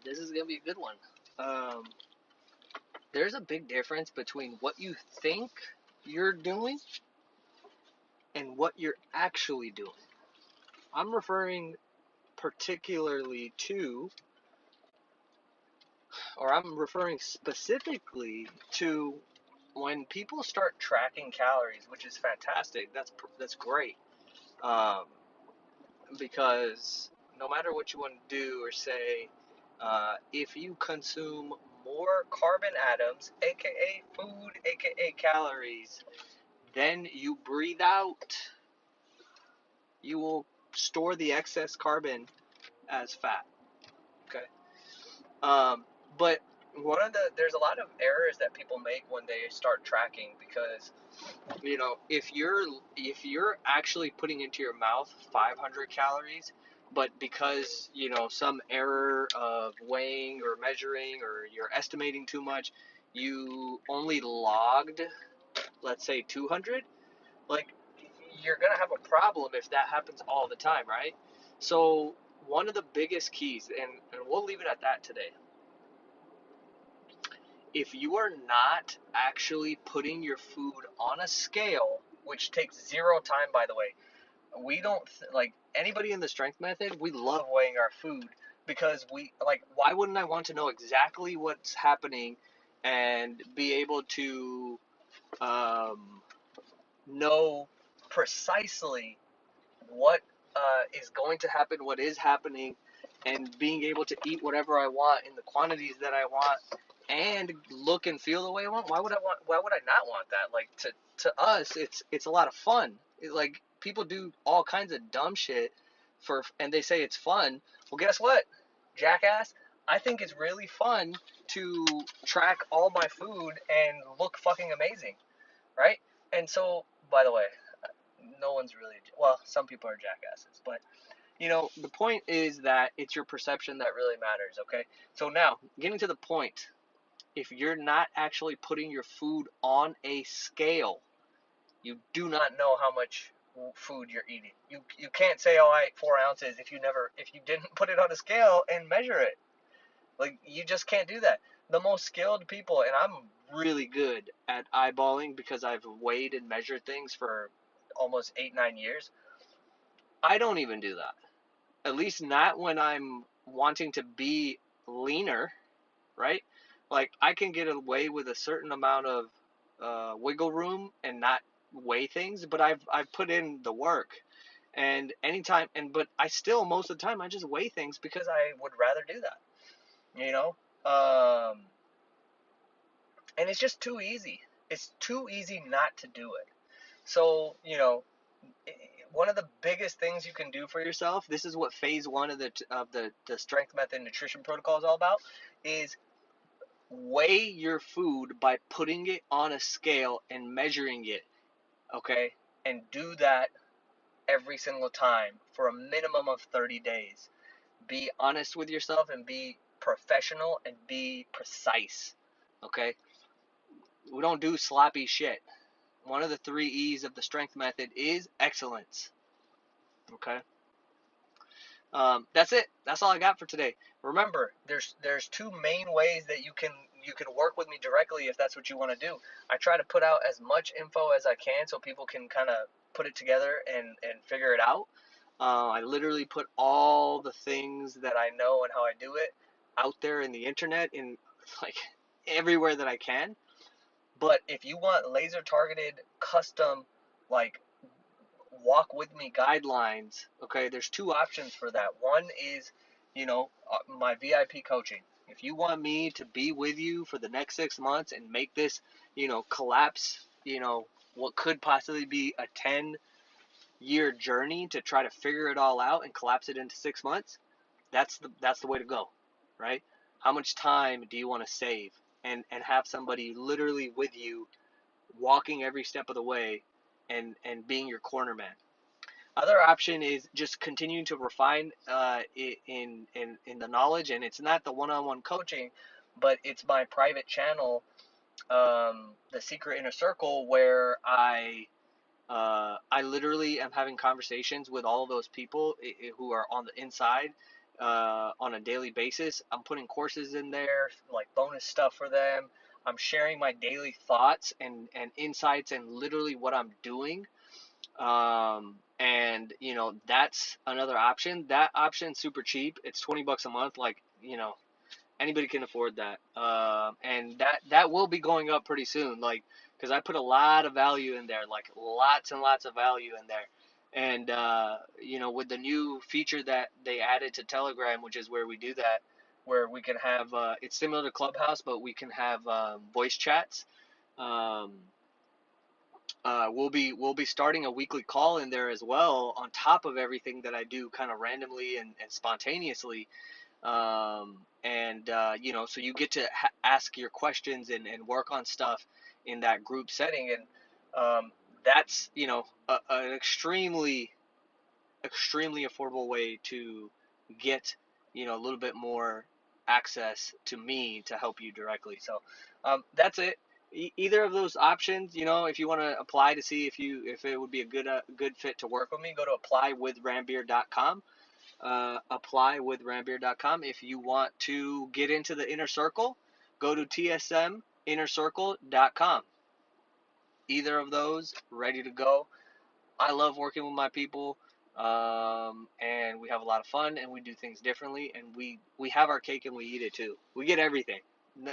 This is gonna be a good one. Um, there's a big difference between what you think you're doing and what you're actually doing. I'm referring particularly to, or I'm referring specifically to when people start tracking calories, which is fantastic. That's great. Um, because no matter what you want to do or say, if you consume more carbon atoms, aka food, aka calories, then you breathe out, you will store the excess carbon as fat. Okay. Um, but there's a lot of errors that people make when they start tracking because if you're actually putting into your mouth 500 calories, but because some error of weighing or measuring or you're estimating too much, you only logged, let's say, 200, like, you're gonna have a problem if that happens all the time, right? So one of the biggest keys, and we'll leave it at that today. If you are not actually putting your food on a scale, which takes zero time, by the way, we don't like anybody in the strength method, we love weighing our food because we like, why wouldn't I want to know exactly what's happening and be able to know precisely what is going to happen, what is happening, and being able to eat whatever I want in the quantities that I want and look and feel the way I want. Why would I not want that? Like, to us, it's a lot of fun. Like, people do all kinds of dumb shit and they say it's fun. Well, guess what, jackass? I think it's really fun to track all my food and look fucking amazing, right? And so, by the way, no one's really, well, some people are jackasses, but the point is that it's your perception that really matters. Okay, so now getting to the point, if you're not actually putting your food on a scale, you do not know how much food you're eating. You can't say, oh, I ate 4 ounces if you didn't put it on a scale and measure it. Like, you just can't do that. The most skilled people, and I'm really good at eyeballing because I've weighed and measured things for almost 8-9 years. I don't even do that. At least not when I'm wanting to be leaner, right? Like, I can get away with a certain amount of wiggle room and not weigh things, but I've put in the work. And anytime, but I still, most of the time, I just weigh things because I would rather do that, you know? Um, and it's just too easy. It's too easy not to do it. So, one of the biggest things you can do for yourself, this is what phase one of the strength method nutrition protocol is all about, is weigh your food by putting it on a scale and measuring it, okay? And do that every single time for a minimum of 30 days. Be honest with yourself and be professional and be precise, okay? We don't do sloppy shit. One of the 3 E's of the strength method is excellence, okay? That's it. That's all I got for today. Remember, there's two main ways that you can work with me directly if that's what you want to do. I try to put out as much info as I can so people can kind of put it together and figure it out. I literally put all the things that I know and how I do it out there in the internet, in like everywhere that I can. But if you want laser targeted, custom, like, walk with me guidelines, okay, there's two options for that. One is, my VIP coaching. If you want me to be with you for the next 6 months and make this, collapse, what could possibly be a 10-year journey to try to figure it all out and collapse it into 6 months, that's the way to go, right? How much time do you want to save and have somebody literally with you, walking every step of the way and being your corner man? Other option is just continuing to refine in the knowledge, and it's not the one-on-one coaching, but it's my private channel, the Secret Inner Circle, where I literally am having conversations with all of those people who are on the inside, on a daily basis. I'm putting courses in there, like bonus stuff for them. I'm sharing my daily thoughts and insights and literally what I'm doing. And that's another option. That option's super cheap. It's $20 a month. Like, anybody can afford that. And that will be going up pretty soon. Like, because I put a lot of value in there, like lots and lots of value in there. And with the new feature that they added to Telegram, which is where we do that, where we can have it's similar to Clubhouse, but we can have voice chats. Um, we'll be starting a weekly call in there as well, on top of everything that I do kind of randomly and spontaneously. So you get to ask your questions and work on stuff in that group setting. And that's an extremely affordable way to get a little bit more access to me to help you directly. So that's it. Either of those options, if you want to apply to see if it would be a good fit to work with me, go to applywithranbir.com. Applywithranbir.com. If you want to get into the inner circle, go to tsminnercircle.com. Either of those, ready to go. I love working with my people, and we have a lot of fun, and we do things differently, and we have our cake and we eat it too. We get everything.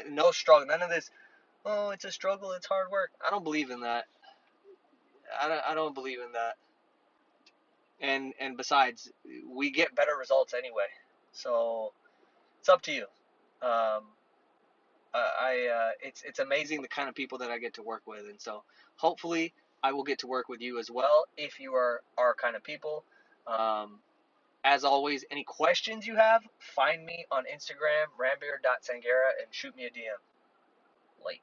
No struggle. None of this, oh, it's a struggle, it's hard work. I don't believe in that. I don't believe in that. And besides, we get better results anyway. So it's up to you. Um, it's amazing the kind of people that I get to work with, and so hopefully I will get to work with you as well if you are our kind of people. Um, as always, any questions you have, find me on Instagram, ranbir.sanghera, and shoot me a DM. Late.